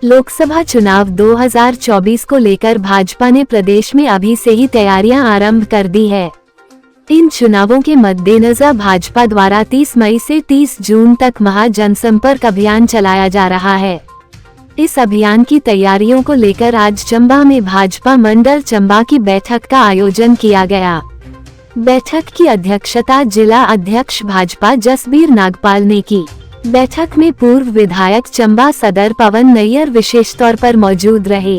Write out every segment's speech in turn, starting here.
लोकसभा चुनाव 2024 को लेकर भाजपा ने प्रदेश में अभी से ही तैयारियां आरंभ कर दी है। इन चुनावों के मद्देनजर भाजपा द्वारा 30 मई से 30 जून तक महा जनसंपर्क अभियान चलाया जा रहा है। इस अभियान की तैयारियों को लेकर आज चंबा में भाजपा मंडल चंबा की बैठक का आयोजन किया गया। बैठक की अध्यक्षता जिला अध्यक्ष भाजपा जसबीर नागपाल ने की। बैठक में पूर्व विधायक चंबा सदर पवन नैयर विशेष तौर पर मौजूद रहे।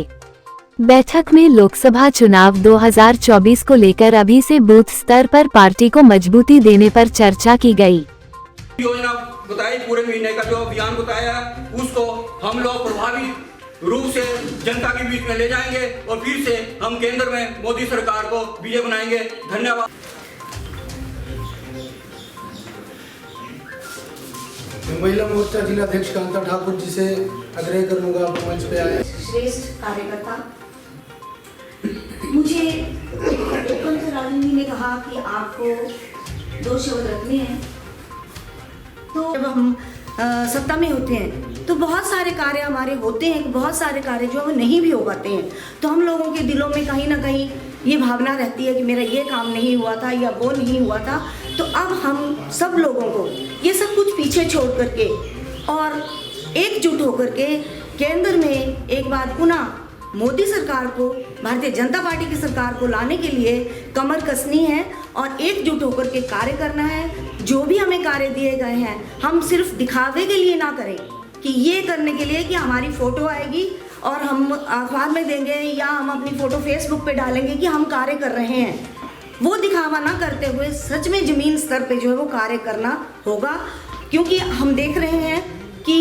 बैठक में लोकसभा चुनाव 2024 को लेकर अभी से बूथ स्तर पर पार्टी को मजबूती देने पर चर्चा की गई। योजना बताई, पूरे महीने का जो अभियान बताया उसको हम लोग प्रभावी रूप से जनता के बीच में ले जाएंगे और फिर से हम केंद्र में मोदी सरकार को विजय बनाएंगे। धन्यवाद। महिला मोर्चा जिला अध्यक्ष कांता ठाकुर जी से आग्रह करूंगा मंच पे आए। श्रेष्ठ कार्यकर्ता, मुझे राजन जी ने कहा कि आपको 2 शब्द रखने हैं। तो जब हम सत्ता में होते हैं तो बहुत सारे कार्य हमारे होते हैं, बहुत सारे कार्य जो हम नहीं भी हो पाते हैं, तो हम लोगों के दिलों में कहीं ना कहीं ये भावना रहती है कि मेरा ये काम नहीं हुआ था या वो नहीं हुआ था। तो अब हम सब लोगों को ये सब कुछ पीछे छोड़ करके और एकजुट होकर के केंद्र में एक बार पुनः मोदी सरकार को, भारतीय जनता पार्टी की सरकार को लाने के लिए कमर कसनी है और एकजुट होकर के कार्य करना है। जो भी हमें कार्य दिए गए हैं हम सिर्फ दिखावे के लिए ना करें कि ये करने के लिए कि हमारी फ़ोटो आएगी और हम अखबार में देंगे या हम अपनी फ़ोटो फेसबुक पे डालेंगे कि हम कार्य कर रहे हैं। वो दिखावा ना करते हुए सच में ज़मीन स्तर पे जो है वो कार्य करना होगा, क्योंकि हम देख रहे हैं कि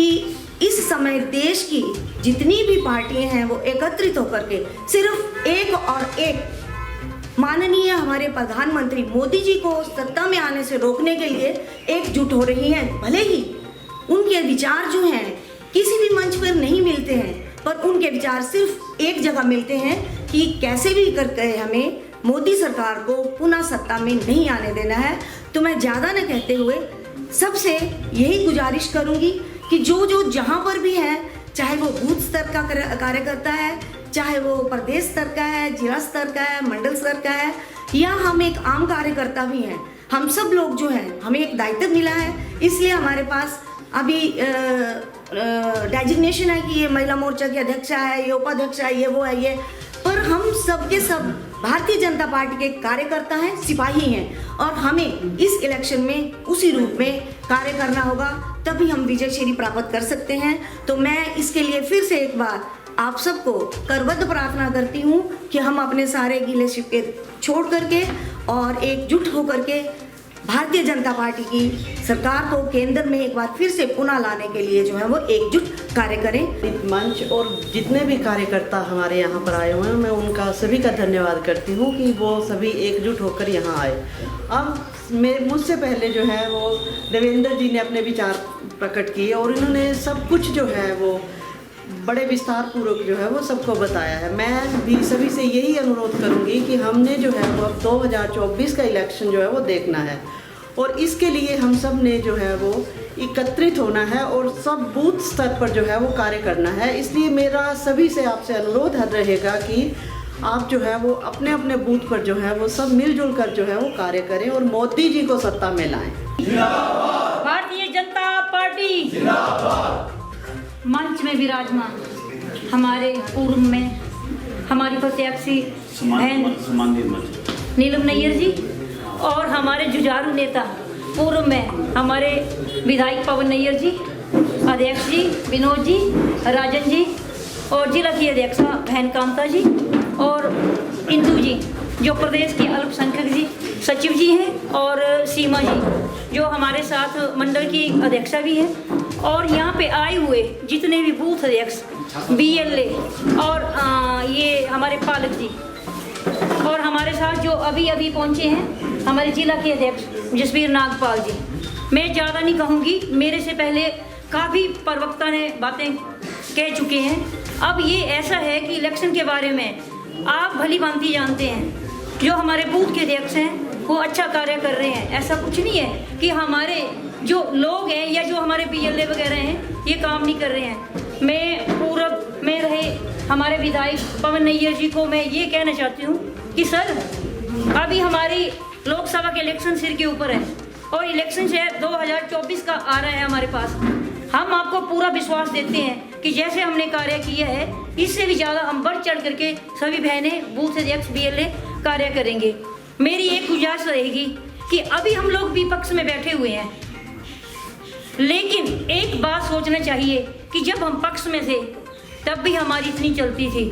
इस समय देश की जितनी भी पार्टियां हैं वो एकत्रित होकर के सिर्फ एक और एक माननीय हमारे प्रधानमंत्री मोदी जी को सत्ता में आने से रोकने के लिए एकजुट हो रही हैं। भले ही उनके विचार जो हैं किसी भी मंच पर नहीं मिलते हैं, पर उनके विचार सिर्फ एक जगह मिलते हैं कि कैसे भी करके हमें मोदी सरकार को पुनः सत्ता में नहीं आने देना है। तो मैं ज़्यादा न कहते हुए सबसे यही गुजारिश करूंगी कि जो जहाँ पर भी है, चाहे वो बूथ स्तर का कार्यकर्ता है, चाहे वो प्रदेश स्तर का है, जिला स्तर का है, मंडल स्तर का है, या हम एक आम कार्यकर्ता भी हैं, हम सब लोग जो हैं हमें एक दायित्व मिला है। इसलिए हमारे पास अभी डेजिग्नेशन है कि ये महिला मोर्चा की अध्यक्षा है, ये उपाध्यक्ष है, ये वो है, ये, पर हम सब के सब भारतीय जनता पार्टी के कार्यकर्ता हैं, सिपाही हैं और हमें इस इलेक्शन में उसी रूप में कार्य करना होगा, तभी हम विजय श्री प्राप्त कर सकते हैं। तो मैं इसके लिए फिर से एक बार आप सबको करबद्ध प्रार्थना करती हूँ कि हम अपने सारे गिले शिकवे छोड़ करके और एकजुट होकर के भारतीय जनता पार्टी की सरकार को केंद्र में एक बार फिर से पुनः लाने के लिए जो है वो एकजुट कार्य करें। मंच और जितने भी कार्यकर्ता हमारे यहाँ पर आए हुए हैं, मैं उनका सभी का धन्यवाद करती हूँ कि वो सभी एकजुट होकर यहाँ आए। अब मुझसे पहले जो है वो देवेंद्र जी ने अपने विचार प्रकट किए और इन्होंने सब कुछ जो है वो बड़े विस्तार पूर्वक जो है वो सबको बताया है। मैं भी सभी से यही अनुरोध करूंगी कि हमने जो है वो अब 2024 का इलेक्शन जो है वो देखना है और इसके लिए हम सब ने जो है वो एकत्रित होना है और सब बूथ स्तर पर जो है वो कार्य करना है। इसलिए मेरा सभी से आपसे अनुरोध रहेगा कि आप जो है वो अपने अपने बूथ पर जो है वो सब मिलजुल कर जो है वो कार्य करें और मोदी जी को सत्ता में लाएं। भारतीय जनता पार्टी मंच में विराजमान हमारे पूर्व में हमारी प्रत्याशी नीलम नैयर जी और हमारे जुझारू नेता पूर्व में हमारे विधायक पवन नैयर जी, अध्यक्ष जी विनोद जी, राजन जी और जिला की अध्यक्षा बहन कांता जी और इंदू जी जो प्रदेश के अल्पसंख्यक जी सचिव जी हैं और सीमा जी जो हमारे साथ मंडल की अध्यक्षा भी हैं और यहाँ पे आए हुए जितने भी बूथ अध्यक्ष BLA और ये हमारे पालक जी और हमारे साथ जो अभी पहुँचे हैं हमारे जिला के अध्यक्ष जसबीर नागपाल जी। मैं ज़्यादा नहीं कहूँगी, मेरे से पहले काफ़ी प्रवक्ता ने बातें कह चुके हैं। अब ये ऐसा है कि इलेक्शन के बारे में आप भली भांति जानते हैं, जो हमारे बूथ के अध्यक्ष हैं वो अच्छा कार्य कर रहे हैं। ऐसा कुछ नहीं है कि हमारे जो लोग हैं या जो हमारे BLA वगैरह हैं ये काम नहीं कर रहे हैं। मैं पूर्व में रहे हमारे विधायक पवन नैयर जी को मैं ये कहना चाहती हूँ कि सर, अभी हमारी लोकसभा के इलेक्शन सिर के ऊपर है और इलेक्शन से 2024 का आ रहा है हमारे पास। हम आपको पूरा विश्वास देते हैं कि जैसे हमने कार्य किया है इससे भी ज़्यादा हम बढ़ चढ़ करके सभी बहनें बूथ अध्यक्ष BLA कार्य करेंगे। मेरी एक गुजारिश रहेगी कि अभी हम लोग विपक्ष में बैठे हुए हैं, लेकिन एक बात सोचना चाहिए कि जब हम पक्ष में थे तब भी हमारी इतनी चलती थी।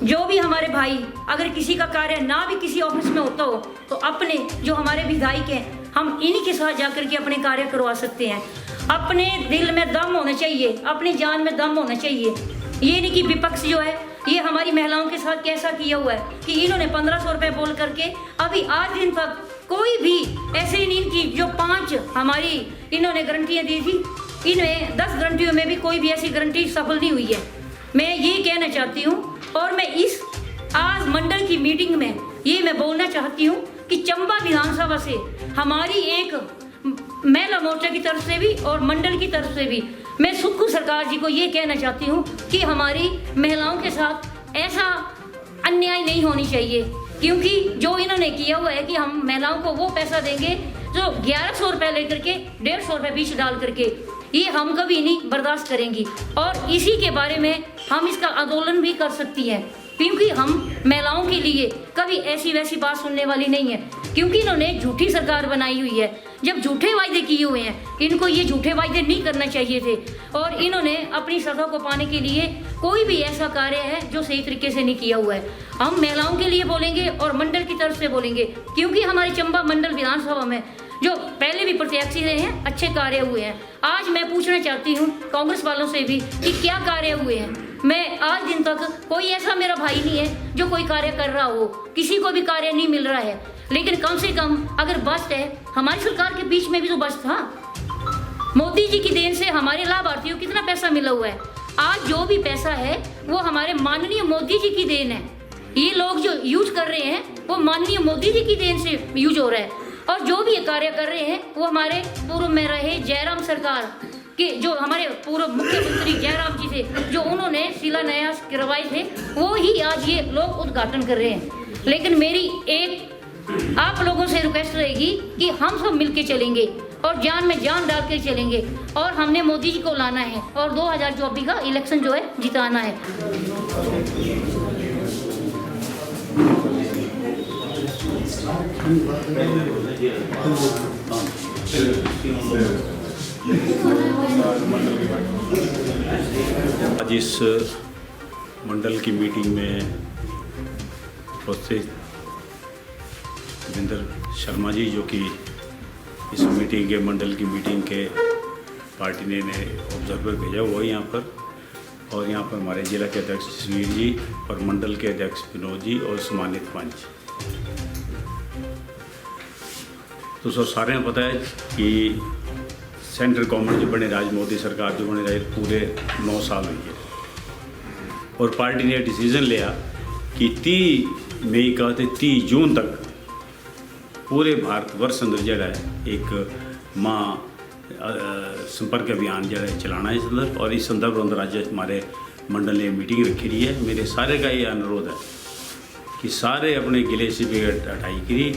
जो भी हमारे भाई अगर किसी का कार्य ना भी किसी ऑफिस में होता हो तो अपने जो हमारे विधायक हैं हम इन्हीं के साथ जाकर के अपने कार्य करवा सकते हैं। अपने दिल में दम होना चाहिए, अपनी जान में दम होना चाहिए। ये नहीं कि विपक्ष जो है ये हमारी महिलाओं के साथ कैसा किया हुआ है कि इन्होंने 1500 रुपये बोल करके अभी आज दिन तक कोई भी ऐसे ही नहीं कि जो 5 हमारी इन्होंने गारंटियाँ दी थी, इनमें 10 गारंटियों में भी कोई भी ऐसी गारंटी सफल नहीं हुई है। मैं ये कहना चाहती हूँ और मैं इस आज मंडल की मीटिंग में ये मैं बोलना चाहती हूँ कि चंबा विधानसभा से हमारी एक महिला मोर्चा की तरफ से भी और मंडल की तरफ से भी मैं सुक्खू सरकार जी को ये कहना चाहती हूँ कि हमारी महिलाओं के साथ ऐसा अन्याय नहीं होनी चाहिए, क्योंकि जो इन्होंने किया हुआ है कि हम महिलाओं को वो पैसा देंगे जो 1100 रुपये लेकर के 150 रुपये बीच डाल करके, ये हम कभी नहीं बर्दाश्त करेंगी और इसी के बारे में हम इसका आंदोलन भी कर सकती हैं, क्योंकि हम महिलाओं के लिए कभी ऐसी वैसी बात सुनने वाली नहीं है। क्योंकि इन्होंने झूठी सरकार बनाई हुई है, जब झूठे वायदे किए हुए हैं इनको ये झूठे वायदे नहीं करना चाहिए थे और इन्होंने अपनी सत्ता को पाने के लिए कोई भी ऐसा कार्य है जो सही तरीके से नहीं किया हुआ है। हम महिलाओं के लिए बोलेंगे और मंडल की तरफ से बोलेंगे, क्योंकि हमारे चंबा मंडल विधानसभा में जो पहले भी प्रत्याशी रहे हैं अच्छे कार्य हुए हैं। आज मैं पूछना चाहती हूँ कांग्रेस वालों से भी कि क्या कार्य हुए हैं। मैं आज दिन तक कोई ऐसा मेरा भाई नहीं है जो कोई कार्य कर रहा हो, किसी को भी कार्य नहीं मिल रहा है, लेकिन कम से कम अगर बस्ट है हमारी सरकार के बीच में भी तो बस्ट था। मोदी जी की देन से हमारे लाभार्थियों को कितना पैसा मिला हुआ है। आज जो भी पैसा है वो हमारे माननीय मोदी जी की देन है। ये लोग जो यूज कर रहे हैं वो माननीय मोदी जी की देन से यूज हो रहा है और जो भी ये कार्य कर रहे हैं वो हमारे पूर्व में रहे जयराम सरकार के, जो हमारे पूर्व मुख्यमंत्री जयराम जी थे, जो उन्होंने शिलान्यास करवाए थे, वो ही आज ये लोग उद्घाटन कर रहे हैं। लेकिन मेरी एक आप लोगों से रिक्वेस्ट रहेगी कि हम सब मिलके चलेंगे और जान में जान डाल के चलेंगे और हमने मोदी जी को लाना है और 2024 का इलेक्शन जो है जिताना है। आज इस मंडल की मीटिंग में उपस्थित रविंद्र शर्मा जी, जो कि इस मीटिंग के मंडल की मीटिंग के पार्टी ने ऑब्जर्वर भेजा हुआ है यहाँ पर, और यहाँ पर हमारे जिला के अध्यक्ष जसवीर जी और मंडल के अध्यक्ष विनोद जी और सम्मानित पंच। तो सर सारे पता है कि सेंट्रल गवर्नमेंट जो बने राज, मोदी सरकार जो बने रहे पूरे 9 साल हुई है और पार्टी ने डिसीजन लिया कि 30 मई का 30 जून तक पूरे भारतवर्ष अंदर जड़ा है एक माँ संपर्क अभियान जड़ा है चलाना है इस अंदर। और इस संदर्भ अंदर आज हमारे मंडल ने मीटिंग रखी रही है। मेरे सारे का ये अनुरोध है कि सारे अपने गिले शिपे हटाई करी,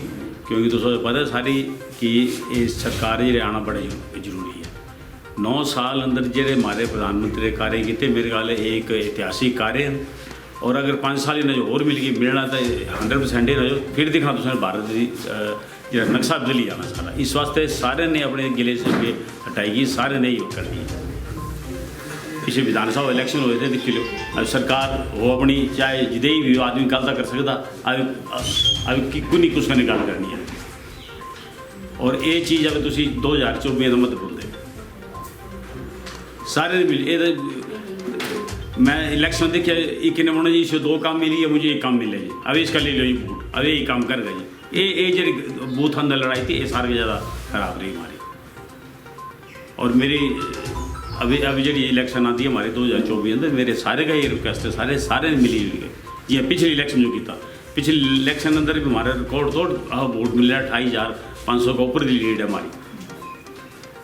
क्योंकि तो पता है सारी कि ये सरकार जो आना बड़ा जरूरी है। 9 साल अंदर जो हमारे प्रधानमंत्री कार्य किए मेरे ख्याल एक ऐतिहासिक कार्य है और अगर 5 साल इन्हें जो और मिल गई मिलना तो 100% ही जो फिर दिखा तो भारत जो नक्शा बदली जाना सारा। इस वास्ते सारे ने अपने गिले से हटाई, सारे ने ही करनी है। पिछले विधानसभा इलेक्शन हुए थे, देख लो अब सरकार वो अपनी चाहे जिदे भी आदमी गल कर सकता, अब कुछ कुछ गल करनी है। और ये चीज़ अब तुम 2024 मत भूलते सारे मिल। मैं इलेक्शन देखिए एक ने बोला जी इसे 2 काम मिली है, मुझे एक काम मिले जी, अब इसका ले लो जी वोट, अब यही काम करेगा जी। ये जी बूथ अंदर लड़ाई थी ये सारे ज़्यादा खराब रही हमारी। और मेरी अभी जी इलेक्शन आती है हमारे 2024 अंदर, मेरे सारे का ये रिक्वेस्ट है, सारे मिली हुई है। ये पिछले इलेक्शन जो किया, पिछले इलेक्शन अंदर भी हमारे रिकॉर्ड तोड़ वोट मिल रहा है, 28,500 का ऊपर की लीड है हमारी।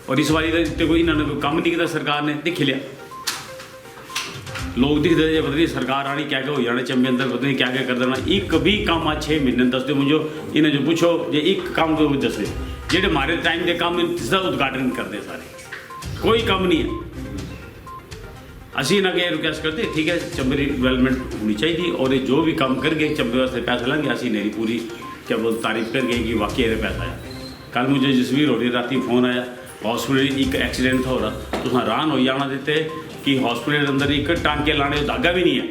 और इस बार तो कोई इन्होंने कोई काम नहीं किया सरकार ने, देख लिया लोग दिखते थे पता नहीं सरकार आनी क्या क्या हो जाना चंबे अंदर पता नहीं क्या क्या कर देना। एक भी काम आज 6 महीने दस दो मुझे इन्हें जो पूछो ये एक काम को दस दे जेडे हमारे टाइम के काम उद्घाटन करते सारे कोई काम नहीं है। असी ना के रिक्वेस्ट करते ठीक है चंबे की डेवलपमेंट होनी चाहिए और ये जो भी काम करके चंबे वास्ते पैसा लेंगे असी नहीं पूरी क्या बोल तारीफ करके कि वाकई ये पैसा आया। कल मुझे जसवीर हो रही राती फोन आया हॉस्पिटल एक एक्सीडेंट हो रहा तो हैरान हो जाना देते कि हॉस्पिटल के अंदर एक टांके लाने धागा भी नहीं है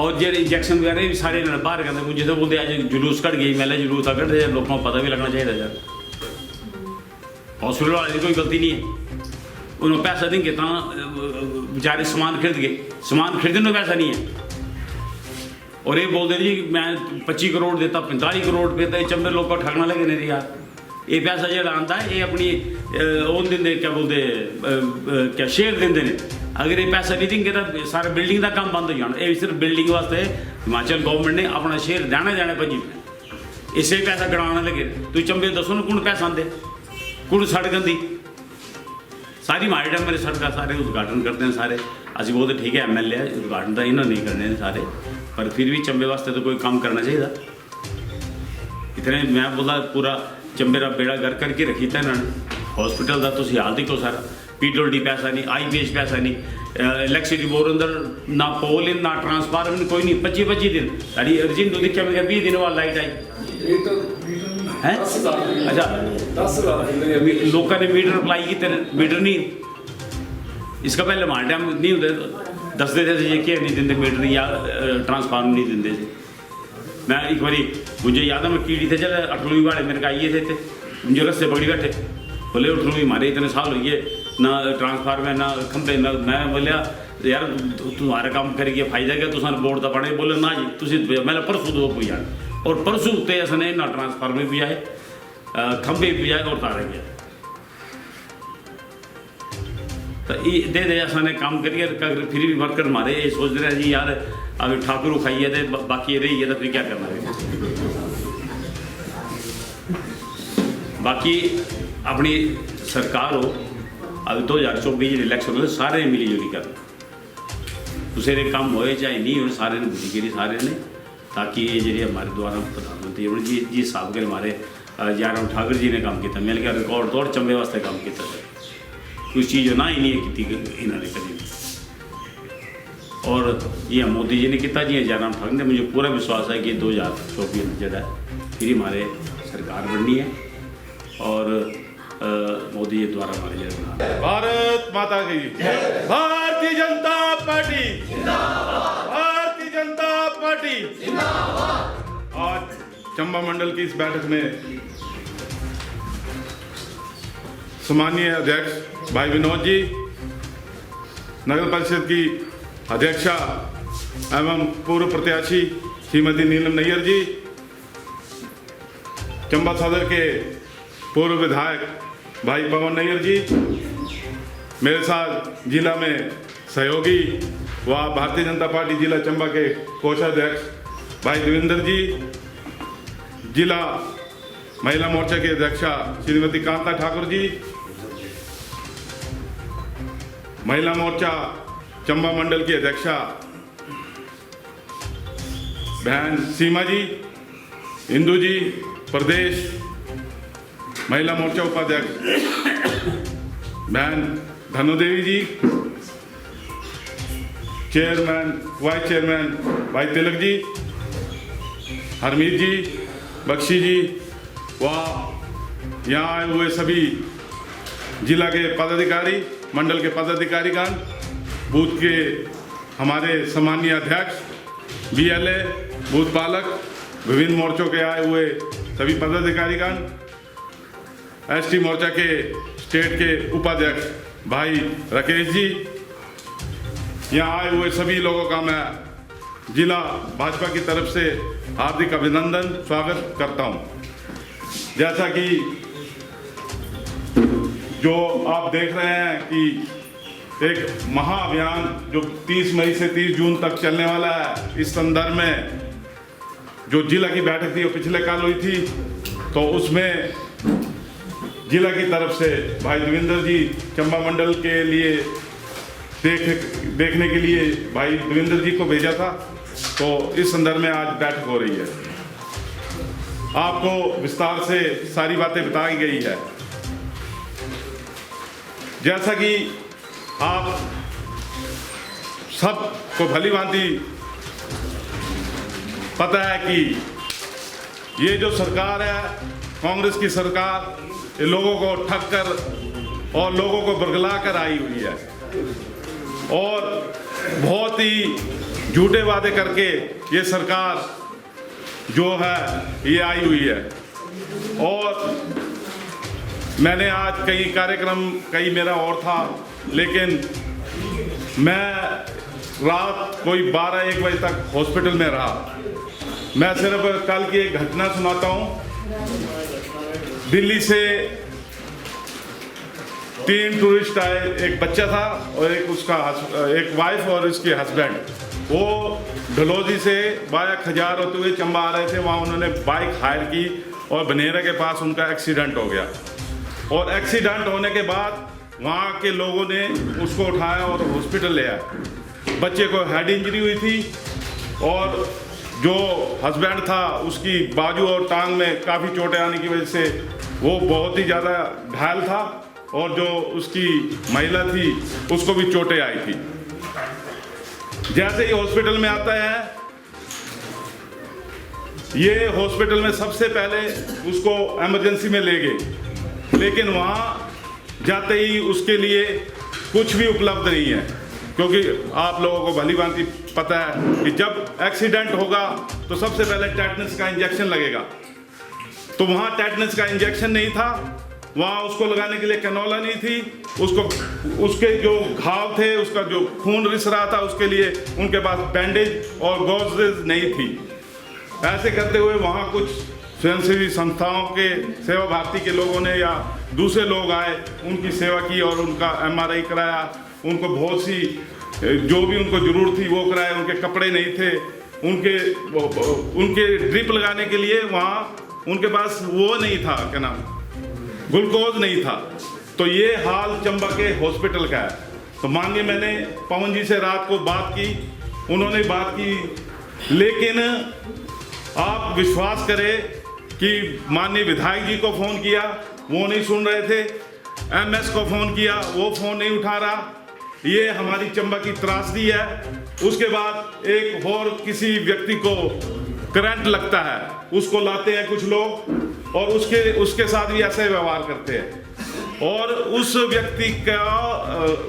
और जो इंजेक्शन वगैरह भी सारे बाहर करते मुझे तो बोलते आज जुलूस कट गई मैं जुलूस कट दे लोगों को पता भी लगना चाहिए यार हॉस्पिटल वाले की कोई गलती नहीं है उन्होंने पैसा देंगे तो बेचारे सामान खरीद गए सामान खरीदने में पैसा नहीं है और ये बोलते जी मैं 25 करोड़ देता 45 करोड़ देता चंबे लोग को ठगना लगे नहीं यार ये पैसा जो आता है ये अपनी ओन देंगे क्या बोलते क्या शेयर देंगे ने अगर ये पैसा नहीं देंगे तो सारे बिल्डिंग का काम बंद हो जाना ये सिर्फ बिल्डिंग वास्ते हिमाचल गवर्नमेंट ने अपना शेयर देना पंजी में इससे पैसा गड़ाना लगे तुम चंबे दसो ना कुण पैसा आते कुण सड़क दी सारी हमारे टाइम मेरे सड़क सारे उद्घाटन करते हैं सारे असं बोलते ठीक है MLA है उद्घाटन तो इन्होंने नहीं करने सारे पर फिर भी चंबे वास्ते तो कोई काम करना चाहिए इतने मैं बोला पूरा चंबे का बेड़ा घर करके रखी था इन्होंने हॉस्पिटल का तुम हाल देखो सारा PWD पैसा नहीं IPH पैसा नहीं इलैक्ट्रिसिटी बोर्ड अंदर ना पोल इन ना ट्रांसफार्मर कोई नहीं 25 दिन सारी अर्जेंट देखा मैं 20 दिन बाद लाइट आई है अच्छा 10,000 लोगों ने मीटर अप्लाई किए मीटर नहीं इसका पहले हमारे टाइम नहीं होते दस देते थे ये क्या नहीं देते मीटर या ट्रांसफार्मर नहीं देते थे। मैं एक बारी मुझे याद है मैं कीड़ी थे चल अठलवी वाले मेरे का आइए थे मुझे रस्ते पकड़ी बैठे बोले अठलवी हमारे इतने साल हो गए ना ट्रांसफार्मर ना खंभे ना मैं बोलिया यार तुम्हारा काम करिए फायदा क्या तुम बोर्ड का पढ़े बोले ना जी तुम मैं परसों दो पुजा और परसों उत्ते असने ना ट्रांसफार्मर भी आए खंभे भी आए और तारे भी आए तो ये दे असने काम करिए फिर भी वर्कर हमारे ये सोच रहे जी यार अगर ठाकुर खाइए तो बाकी रही है तो फिर क्या करना है बाकी अपनी सरकार हो अब 2024 इलेक्शन हो सारे मिली जुली कर दूसरे काम होए चाहे नहीं हो सारे ने बुझी करी सारे ने ताकि ये जी हमारे द्वारा प्रधानमंत्री हूँ जी साहब के हमारे जयराम ठाकुर जी ने काम किया मिल गया रिकॉर्ड तोड़ चंबे वास्ते काम किया कुछ चीज़ ना ही नहीं की इन्होंने कभी और ये मोदी जी ने किया जी जयराम ठाकुर ने मुझे पूरा विश्वास है कि 2024 जो है फिर हमारे सरकार बननी है और मोदी जी द्वारा हमारे जो भारत माता की भारतीय जनता पार्टी भारतीय जनता पार्टी आज चंबा मंडल की इस बैठक में सम्मानीय अध्यक्ष भाई विनोद जी नगर परिषद की अध्यक्षा एवं पूर्व प्रत्याशी श्रीमती नीलम नैयर जी चंबा सदर के पूर्व विधायक भाई पवन नैयर जी मेरे साथ जिला में सहयोगी व भारतीय जनता पार्टी जिला चंबा के कोषाध्यक्ष भाई देवेंद्र जी जिला महिला मोर्चा की अध्यक्षा श्रीमती कांता ठाकुर जी महिला मोर्चा चंबा मंडल की अध्यक्षा बहन सीमा जी इंदू जी प्रदेश महिला मोर्चा उपाध्यक्ष बहन धनुदेवी जी चेयरमैन वाइस चेयरमैन भाई तिलक जी हरमीत जी बख्शी जी व यहाँ आए हुए सभी जिला के पदाधिकारी मंडल के पदाधिकारीगण बूथ के हमारे सम्मानीय अध्यक्ष BLA बूथ पालक विभिन्न मोर्चों के आए हुए सभी पदाधिकारीगण ST मोर्चा के स्टेट के उपाध्यक्ष भाई राकेश जी यहाँ आए हुए सभी लोगों का मैं जिला भाजपा की तरफ से हार्दिक अभिनंदन स्वागत करता हूँ। जैसा कि जो आप देख रहे हैं कि एक महाअभियान जो 30 मई से 30 जून तक चलने वाला है, इस संदर्भ में जो जिला की बैठक थी वो पिछले कल हुई थी, तो उसमें जिला की तरफ से भाई देवेंद्र जी चंबा मंडल के लिए देखने के लिए भाई देवेंद्र जी को भेजा था। तो इस संदर्भ में आज बैठक हो रही है। आपको विस्तार से सारी बातें बताई गई है। जैसा कि आप सबको भली भांति पता है कि ये जो सरकार है, कांग्रेस की सरकार, ये लोगों को ठग कर और लोगों को बरगला कर आई हुई है और बहुत ही झूठे वादे करके ये सरकार जो है ये आई हुई है। और मैंने आज कई मेरा और था, लेकिन मैं रात कोई 12-1 बजे तक हॉस्पिटल में रहा। मैं सिर्फ कल की एक घटना सुनाता हूँ। दिल्ली से 3 टूरिस्ट आए, एक बच्चा था और एक वाइफ और उसके हस्बैंड। वो ढलोजी से बाया खजार होते हुए चंबा आ रहे थे। वहाँ उन्होंने बाइक हायर की और बनेरा के पास उनका एक्सीडेंट हो गया। और एक्सीडेंट होने के बाद वहाँ के लोगों ने उसको उठाया और हॉस्पिटल ले आए। बच्चे को हेड इंजरी हुई थी और जो हस्बैंड था उसकी बाजू और टांग में काफ़ी चोटें आने की वजह से वो बहुत ही ज़्यादा घायल था और जो उसकी महिला थी उसको भी चोटें आई थी। जैसे ही हॉस्पिटल में आता है, ये हॉस्पिटल में सबसे पहले उसको इमरजेंसी में ले गए, लेकिन वहाँ जाते ही उसके लिए कुछ भी उपलब्ध नहीं है। क्योंकि आप लोगों को भली भांति पता है कि जब एक्सीडेंट होगा तो सबसे पहले टेटनस का इंजेक्शन लगेगा। तो वहाँ टेटनस का इंजेक्शन नहीं था, वहाँ उसको लगाने के लिए कैनोला नहीं थी, उसके जो घाव थे, उसका जो खून रिस रहा था, उसके लिए उनके पास बैंडेज और गॉजेज नहीं थी। ऐसे करते हुए वहाँ कुछ स्वयंसेवी संस्थाओं के सेवा भारती के लोगों ने या दूसरे लोग आए, उनकी सेवा की और उनका MRI कराया। उनको बहुत सी जो भी उनको जरूरत थी वो कराया। उनके कपड़े नहीं थे, उनके ड्रिप लगाने के लिए वहाँ उनके पास वो नहीं था, क्या नाम, ग्लूकोज नहीं था। तो ये हाल चंबा के हॉस्पिटल का है। तो माननीय मैंने पवन जी से रात को बात की, उन्होंने बात की, लेकिन आप विश्वास करें कि माननीय विधायक जी को फ़ोन किया, वो नहीं सुन रहे थे। MS को फ़ोन किया, वो फ़ोन नहीं उठा रहा। ये हमारी चंबा की त्रासदी है। उसके बाद एक और किसी व्यक्ति को करंट लगता है, उसको लाते हैं कुछ लोग और उसके साथ भी ऐसे व्यवहार करते हैं। और उस व्यक्ति का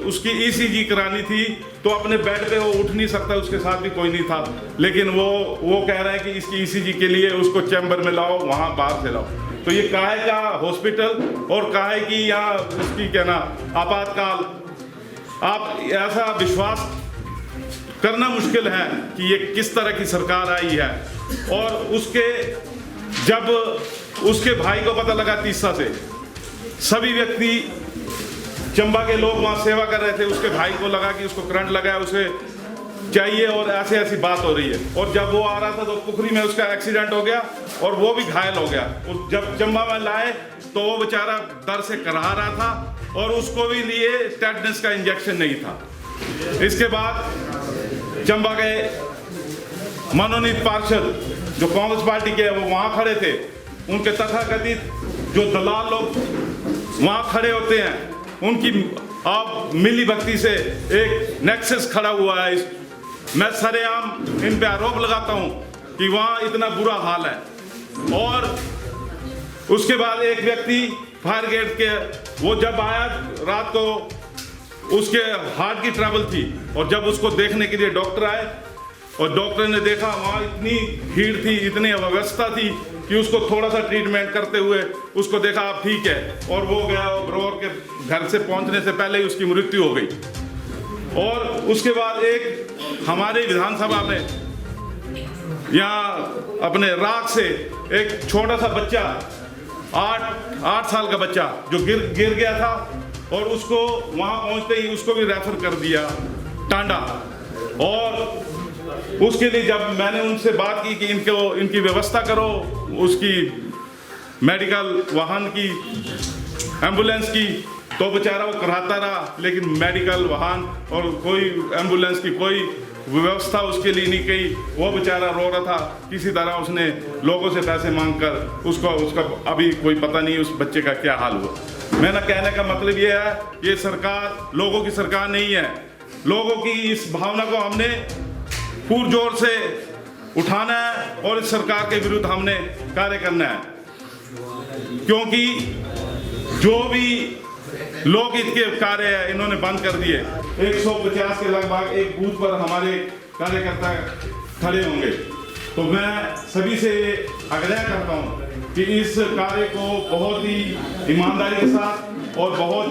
उसकी ECG करानी थी, तो अपने बेड पे वो उठ नहीं सकता, उसके साथ भी कोई नहीं था। लेकिन वो कह रहे हैं कि इसकी ECG के लिए उसको चैम्बर में लाओ, वहाँ बाहर से लाओ। तो ये काहे का हॉस्पिटल और काहे की यहाँ उसकी क्या ना आपातकाल। आप ऐसा विश्वास करना मुश्किल है कि ये किस तरह की सरकार आई है। और जब उसके भाई को पता लगा तीसरा से, सभी व्यक्ति चंबा के लोग वहाँ सेवा कर रहे थे, उसके भाई को लगा कि उसको करंट लगा है, उसे चाहिए और ऐसी बात हो रही है। और जब वो आ रहा था तो पुखरी में उसका एक्सीडेंट हो गया और वो भी घायल हो गया। जब चंबा में लाए तो वो बेचारा दर से करहा रहा था और उसको भी लिए टेटनस का इंजेक्शन नहीं था। इसके बाद चंबा के मनोनीत पार्षद जो कांग्रेस पार्टी के वो वहाँ खड़े थे, उनके तथाकथित जो दलाल लोग वहाँ खड़े होते हैं, उनकी आप मिली भक्ति से एक नेक्सस खड़ा हुआ है। मैं सरेआम इन पे आरोप लगाता हूँ कि वहाँ इतना बुरा हाल है। और उसके बाद एक व्यक्ति फायर ब्रिगेड के वो जब आया रात को, उसके हार्ट की ट्रबल थी और जब उसको देखने के लिए डॉक्टर आए और डॉक्टर ने देखा वहाँ इतनी भीड़ थी, इतनी अव्यवस्था थी कि उसको थोड़ा सा ट्रीटमेंट करते हुए उसको देखा आप ठीक है, और वो गया और ब्रोर के घर से पहुँचने से पहले ही उसकी मृत्यु हो गई। और उसके बाद एक हमारे विधानसभा में यहाँ अपने राग से एक छोटा सा बच्चा 8 साल का बच्चा जो गिर गया था और उसको वहाँ पहुँचते ही उसको भी रेफर कर दिया टांडा। और उसके लिए जब मैंने उनसे बात की कि इनकी व्यवस्था करो, उसकी मेडिकल वाहन की, एम्बुलेंस की, तो बेचारा वो कराता रहा, लेकिन मेडिकल वाहन और कोई एम्बुलेंस की कोई व्यवस्था उसके लिए नहीं की। वो बेचारा रो रहा था, किसी तरह उसने लोगों से पैसे मांगकर उसका अभी कोई पता नहीं उस बच्चे का क्या हाल हुआ। मेरा कहने का मतलब ये है, ये सरकार लोगों की सरकार नहीं है। लोगों की इस भावना को हमने पुरजोर से उठाना है और इस सरकार के विरुद्ध हमने कार्य करना है, क्योंकि जो भी लोकहित के कार्य है इन्होंने बंद कर दिए। 150 के लगभग एक बूथ पर हमारे कार्यकर्ता खड़े होंगे। तो मैं सभी से आग्रह करता हूं कि इस कार्य को बहुत ही ईमानदारी के साथ और बहुत